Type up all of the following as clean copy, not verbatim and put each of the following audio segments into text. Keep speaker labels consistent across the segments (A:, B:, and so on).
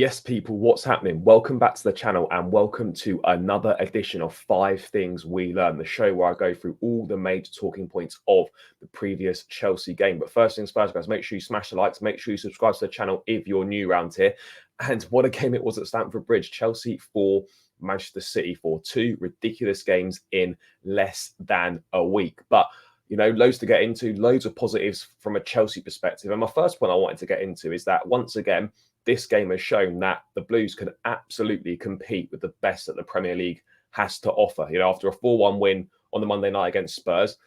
A: Yes, people, what's happening? Welcome back to the channel and welcome to another edition of 5 Things We Learn, the show where I go through all the major talking points of the previous Chelsea game. But first things first, guys, make sure you smash the likes, make sure you subscribe to the channel if you're new around here. And what a game it was at Stamford Bridge. Chelsea 4, Manchester City 4, 2 ridiculous games in less than a week. But you know, loads to get into, loads of positives from a Chelsea perspective. And my first point I wanted to get into is that once again, this game has shown that the Blues can absolutely compete with the best that the Premier League has to offer. You know, after a 4-1 win on the Monday night against Spurs,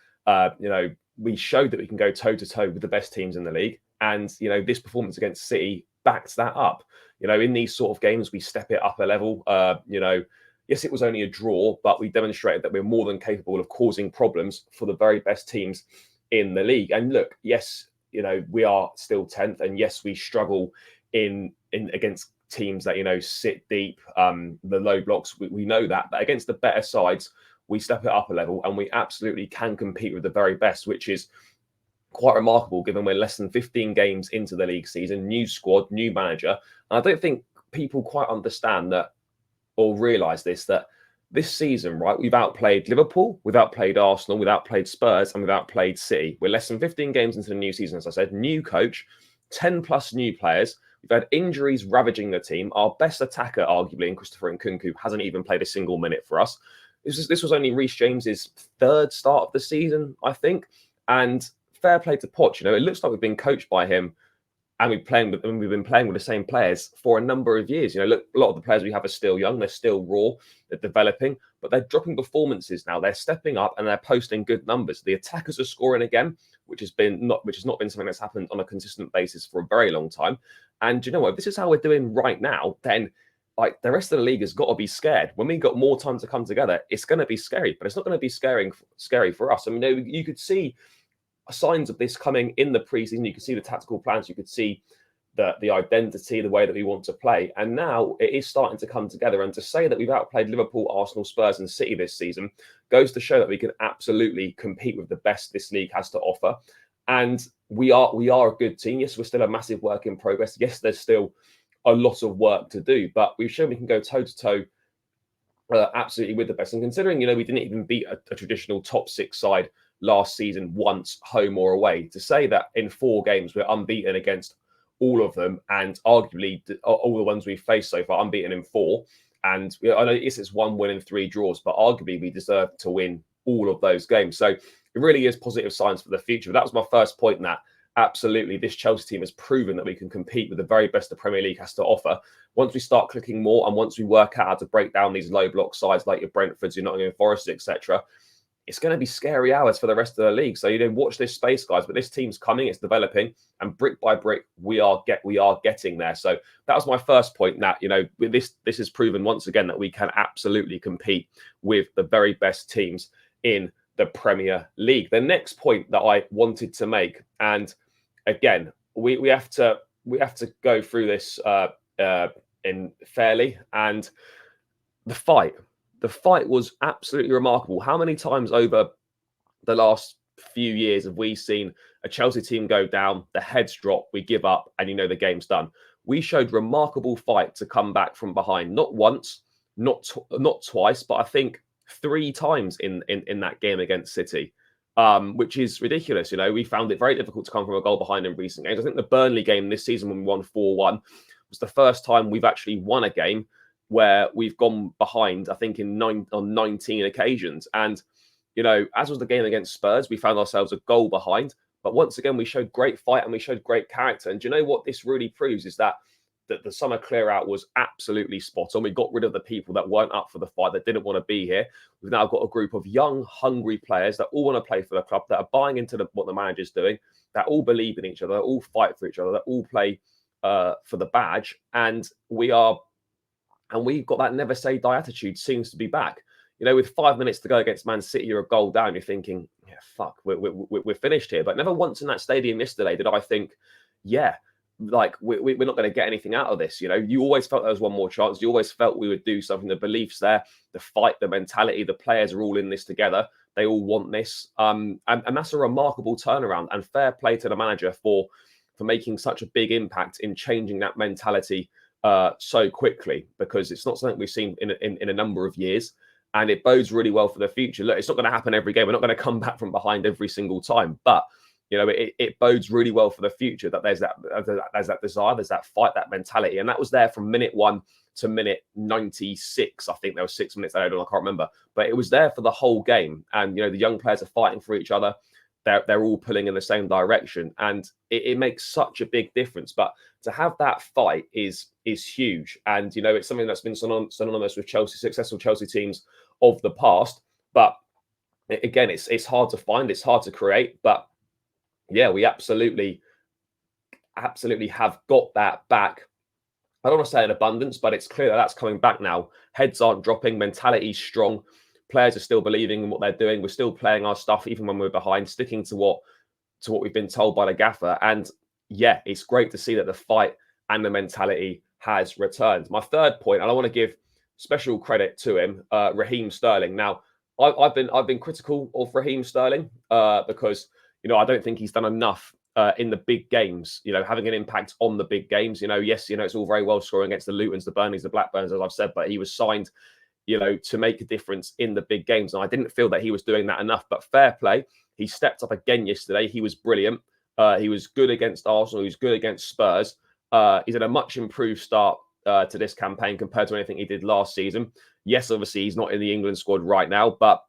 A: we showed that we can go toe-to-toe with the best teams in the league. And, you know, this performance against City backs that up. You know, in these sort of games, we step it up a level. Yes, it was only a draw, but we demonstrated that we're more than capable of causing problems for the very best teams in the league. And look, yes, you know, we are still 10th, and yes, we struggle in against teams that, you know, sit deep, the low blocks. We know that, but against the better sides, we step it up a level, and we absolutely can compete with the very best, which is quite remarkable given we're less than 15 games into the league season, new squad, new manager. And I don't think people quite understand that or realise that this season, right, we've outplayed Liverpool, we've outplayed Arsenal, we've outplayed Spurs, and we've outplayed City. We're less than 15 games into the new season, as I said, new coach, 10 plus new players. We've had injuries ravaging the team. Our best attacker, arguably, in Christopher Nkunku, hasn't even played a single minute for us. This was only Reece James's third start of the season, I think. And fair play to Poch. You know, it looks like we've been coached by him, and we've been playing with the same players for a number of years. You know, look, a lot of the players we have are still young, they're still raw, they're developing, but they're dropping performances now. They're stepping up and they're posting good numbers. The attackers are scoring again, which has not been something that's happened on a consistent basis for a very long time. And you know what? If this is how we're doing right now, then like the rest of the league has got to be scared. When we got more time to come together, it's going to be scary, but it's not going to be scary for us. I mean, you could see signs of this coming in the preseason. You could see the tactical plans. You could see the identity, the way that we want to play. And now it is starting to come together. And to say that we've outplayed Liverpool, Arsenal, Spurs, and City this season goes to show that we can absolutely compete with the best this league has to offer. And we are a good team. Yes, we're still a massive work in progress. Yes, there's still a lot of work to do, but we've shown we can go toe-to-toe absolutely with the best. And considering, you know, we didn't even beat a traditional top 6 side last season once, home or away, to say that in 4 games we're unbeaten against all of them, and arguably all the ones we've faced so far, unbeaten in 4. And I know it's 1 win and 3 draws, but arguably we deserve to win all of those games. So it really is positive signs for the future. But that was my first point, in that absolutely this Chelsea team has proven that we can compete with the very best the Premier League has to offer. Once we start clicking more, and once we work out how to break down these low block sides like your Brentfords, your Nottingham Forest, etc., it's going to be scary hours for the rest of the league. So, you know, watch this space, guys. But this team's coming, it's developing, and brick by brick, we are getting there. So that was my first point. That, you know, this has proven once again that we can absolutely compete with the very best teams in the Premier League. The next point that I wanted to make, and again, we have to go through this in fairly, and the fight. The fight was absolutely remarkable. How many times over the last few years have we seen a Chelsea team go down, the heads drop, we give up, and you know the game's done? We showed remarkable fight to come back from behind. Not once, not twice, but I think 3 times in that game against City, which is ridiculous. You know, we found it very difficult to come from a goal behind in recent games. I think the Burnley game this season when we won 4-1 was the first time we've actually won a game where we've gone behind, I think, on 19 occasions. And, you know, as was the game against Spurs, we found ourselves a goal behind. But once again, we showed great fight and we showed great character. And do you know what this really proves is that the summer clear out was absolutely spot on. We got rid of the people that weren't up for the fight, that didn't want to be here. We've now got a group of young, hungry players that all want to play for the club, that are buying into what the manager's doing, that all believe in each other, that all fight for each other, that all play for the badge. And we've got that never say die attitude seems to be back. You know, with 5 minutes to go against Man City, you're a goal down. You're thinking, yeah, fuck, we're finished here. But never once in that stadium yesterday did I think, yeah, like we're not going to get anything out of this. You know, you always felt there was one more chance. You always felt we would do something. The beliefs there, the fight, the mentality, the players are all in this together. They all want this. And that's a remarkable turnaround, and fair play to the manager for making such a big impact in changing that mentality so quickly, because it's not something we've seen in a number of years, and it bodes really well for the future. Look, it's not going to happen every game. We're not going to come back from behind every single time, but it bodes really well for the future that there's that desire, there's that fight, that mentality, and that was there from minute 1 to minute 96. I think there were 6 minutes added on. I can't remember, but it was there for the whole game. And the young players are fighting for each other. They're all pulling in the same direction, and it makes such a big difference. But to have that fight is huge, and it's something that's been synonymous with successful Chelsea teams of the past. But again, it's hard to find, it's hard to create. But yeah, we absolutely have got that back. I don't want to say in abundance, but it's clear that that's coming back now. Heads aren't dropping, mentality's strong. Players are still believing in what they're doing. We're still playing our stuff even when we're behind, sticking to what we've been told by the gaffer. And yeah, it's great to see that the fight and the mentality has returned. My third point, and I want to give special credit to him, Raheem Sterling. Now, I've been critical of Raheem Sterling because I don't think he's done enough in the big games, having an impact on the big games. Yes, it's all very well scoring against the Lutons, the Burnleys, the Blackburns, as I've said, but he was signed to make a difference in the big games. And I didn't feel that he was doing that enough, but fair play. He stepped up again yesterday. He was brilliant. He was good against Arsenal. He was good against Spurs. He's had a much improved start to this campaign compared to anything he did last season. Yes, obviously he's not in the England squad right now, but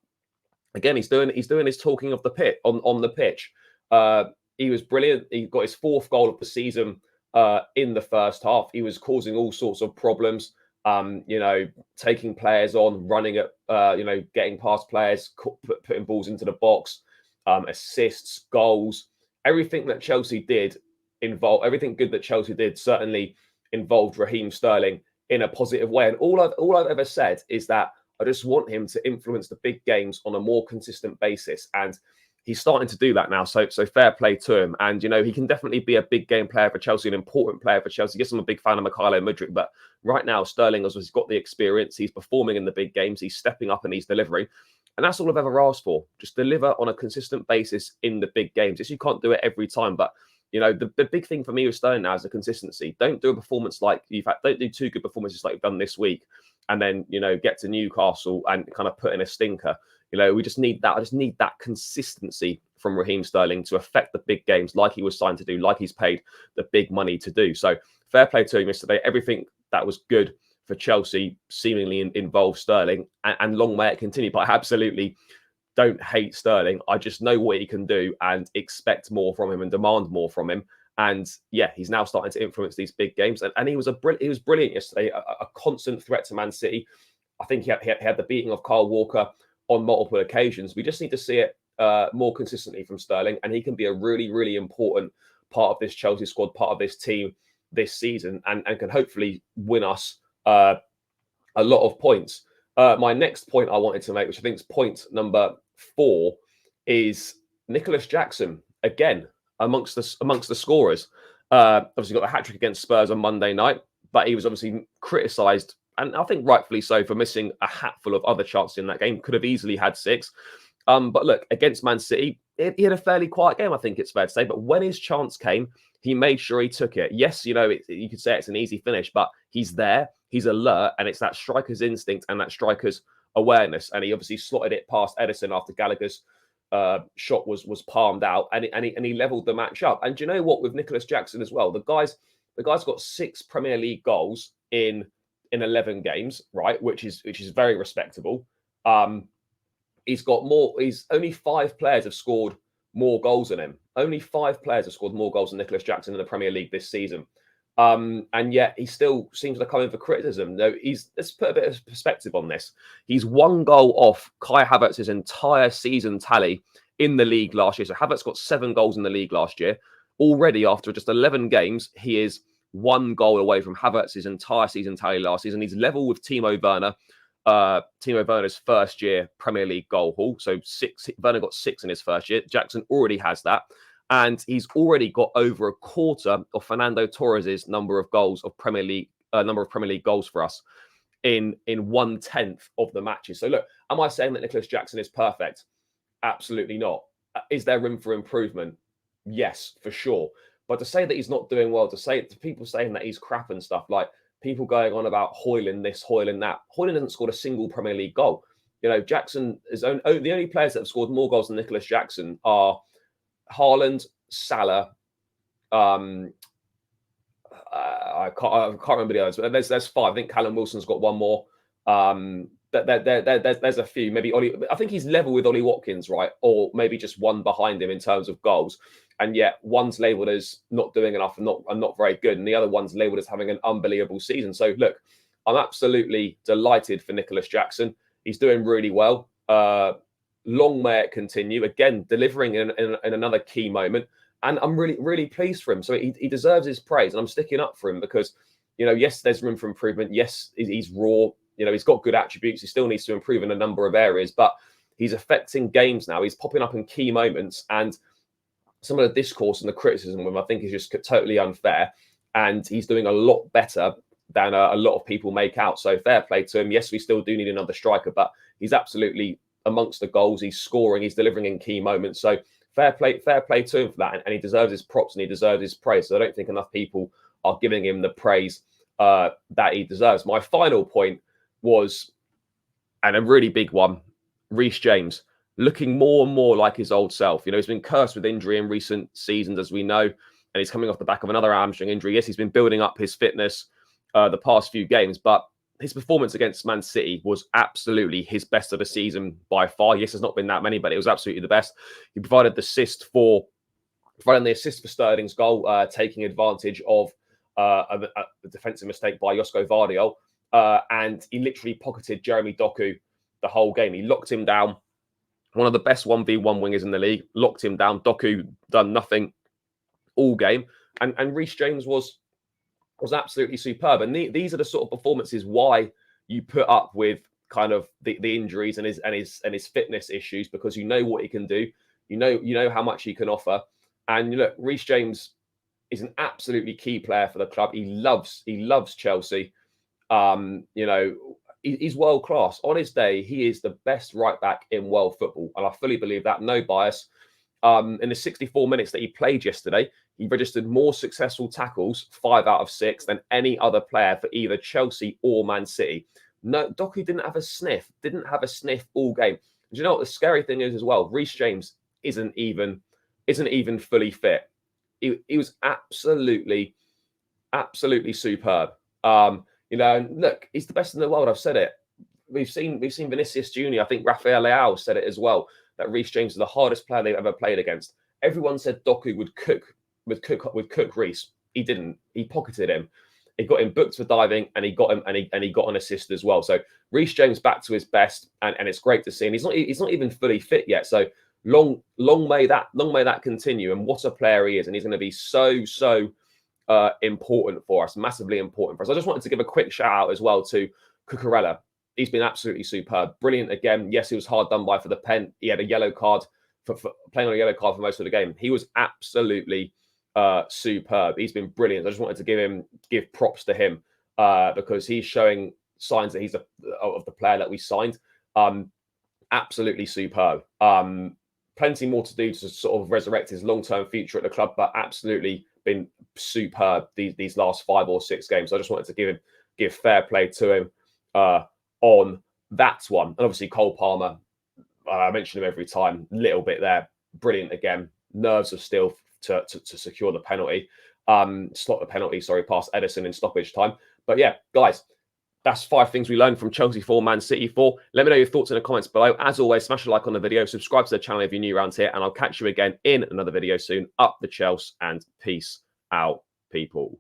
A: again, he's doing his talking of the pit on the pitch. He was brilliant. He got his 4th goal of the season in the first half. He was causing all sorts of problems. Taking players on, running at, getting past players, putting balls into the box, assists, goals, everything that Chelsea did everything good that Chelsea did certainly involved Raheem Sterling in a positive way. And all I've ever said is that I just want him to influence the big games on a more consistent basis. And he's starting to do that now. So fair play to him. And, he can definitely be a big game player for Chelsea, an important player for Chelsea. Yes, I'm a big fan of Mykhailo Mudryk, but right now Sterling has got the experience. He's performing in the big games. He's stepping up and he's delivering. And that's all I've ever asked for. Just deliver on a consistent basis in the big games. Yes, you can't do it every time, but the big thing for me with Sterling now is the consistency. Don't do a performance like don't do 2 good performances like you've done this week, and then get to Newcastle and kind of put in a stinker. We just need that. I just need that consistency from Raheem Sterling to affect the big games, like he was signed to do, like he's paid the big money to do. So fair play to him yesterday. Everything that was good for Chelsea seemingly involved Sterling, and long may it continue. But I absolutely don't hate Sterling. I just know what he can do and expect more from him and demand more from him. And yeah, he's now starting to influence these big games. And he was brilliant yesterday, a constant threat to Man City. I think he had the beating of Kyle Walker on multiple occasions. We just need to see it more consistently from Sterling, and he can be a really, really important part of this Chelsea squad, part of this team this season, and can hopefully win us a lot of points. My next point I wanted to make, which I think is point number 4, is Nicholas Jackson again amongst the scorers. Obviously got the hat trick against Spurs on Monday night, but he was obviously criticised, and I think rightfully so, for missing a hatful of other chances in that game. Could have easily had 6. But look, against Man City, he had a fairly quiet game, I think it's fair to say. But when his chance came, he made sure he took it. Yes, you could say it's an easy finish, but he's there, he's alert, and it's that striker's instinct and that striker's awareness. And he obviously slotted it past Edison after Gallagher's shot was palmed out, and he leveled the match up. And do you know what? With Nicholas Jackson as well, the guy's got 6 Premier League goals in 11 games, right? Which is very respectable. He's got more. He's only 5 players have scored more goals than him. Only 5 players have scored more goals than Nicholas Jackson in the Premier League this season. And yet he still seems to come in for criticism. No, let's put a bit of perspective on this. He's 1 goal off Kai Havertz's entire season tally in the league last year. So Havertz got 7 goals in the league last year. Already after just 11 games, he is 1 goal away from Havertz's entire season tally last season. He's level with Timo Werner. Timo Werner's first year Premier League goal haul. So 6. Werner got 6 in his first year. Jackson already has that. And he's already got over a quarter of Fernando Torres's number of Premier League goals for us in 1/10 of the matches. So look, am I saying that Nicholas Jackson is perfect? Absolutely not. Is there room for improvement? Yes, for sure. But to say that he's not doing well, to people saying that he's crap and stuff, like, people going on about Højlund this, Højlund that. Højlund hasn't scored a single Premier League goal. You know, Jackson is the only players that have scored more goals than Nicholas Jackson are Haaland, Salah. I can't remember the others, but there's 5. I think Callum Wilson's got one more. There's a few. Maybe Ollie. I think he's level with Ollie Watkins, right? Or maybe just one behind him in terms of goals. And yet one's labelled as not doing enough and not very good, and the other one's labelled as having an unbelievable season. So look, I'm absolutely delighted for Nicholas Jackson. He's doing really well. Long may it continue. Again, delivering in another key moment. And I'm really pleased for him. So he deserves his praise. And I'm sticking up for him because, you know, yes, there's room for improvement. Yes, he's raw. You know, he's got good attributes. He still needs to improve in a number of areas. But he's affecting games now. He's popping up in key moments. And some of the discourse and the criticism of him, I think, is just totally unfair. And he's doing a lot better than a lot of people make out. So fair play to him. Yes, we still do need another striker. But he's absolutely amongst the goals. He's scoring. He's delivering in key moments. So fair play to him for that, and he deserves his props and he deserves his praise. So I don't think enough people are giving him the praise that he deserves. My final point was, and a really big one, Reece James looking more and more like his old self. You know, he's been cursed with injury in recent seasons, as we know, and he's coming off the back of another hamstring injury. Yes, he's been building up his fitness the past few games, but his performance against Man City was absolutely his best of the season by far. Yes, there's not been that many, but it was absolutely the best. He provided the assist for Sterling's goal, taking advantage of a defensive mistake by Josko Vardiol. And he literally pocketed Jeremy Doku the whole game. He locked him down. One of the best 1v1 wingers in the league. Locked him down. Doku done nothing all game. And Reece James was absolutely superb. And these are the sort of performances why you put up with kind of the injuries and his fitness issues, because you know what he can do. You know how much he can offer. And look, Reece James is an absolutely key player for the club. He loves Chelsea. You know, he's world class. On his day, he is the best right back in world football. And I fully believe that, no bias. In the 64 minutes that he played yesterday, he registered more successful tackles, 5 out of 6, than any other player for either Chelsea or Man City. No, Doku didn't have a sniff all game. Do you know what the scary thing is as well? Reece James isn't even fully fit. He was absolutely superb. You know, look, he's the best in the world. I've said it. We've seen Vinicius Junior. I think Rafael Leao said it as well, that Reece James is the hardest player they've ever played against. Everyone said Doku would cook Reece. He didn't. He pocketed him. He got him booked for diving, and he got an assist as well. So Reece James back to his best, and it's great to see. And he's not even fully fit yet. So long may that continue. And what a player he is, and he's going to be so important for us, massively important for us. I just wanted to give a quick shout out as well to Cucurella. He's been absolutely superb, brilliant again. Yes, he was hard done by for the pen. He had a yellow card for playing on a yellow card for most of the game. He was absolutely superb. He's been brilliant. I just wanted to give props to him because he's showing signs that he's of the player that we signed. Absolutely superb. Plenty more to do to sort of resurrect his long-term future at the club, but absolutely been superb these last 5 or 6 games. So I just wanted to give fair play to him on that one. And obviously Cole Palmer, I mention him every time, little bit there, brilliant again, nerves of steel to secure the penalty, slot the penalty, past Edison in stoppage time. But yeah, guys, that's 5 things we learned from Chelsea 4, Man City 4. Let me know your thoughts in the comments below. As always, smash a like on the video, subscribe to the channel if you're new around here, and I'll catch you again in another video soon. Up the Chelsea, and peace out, people.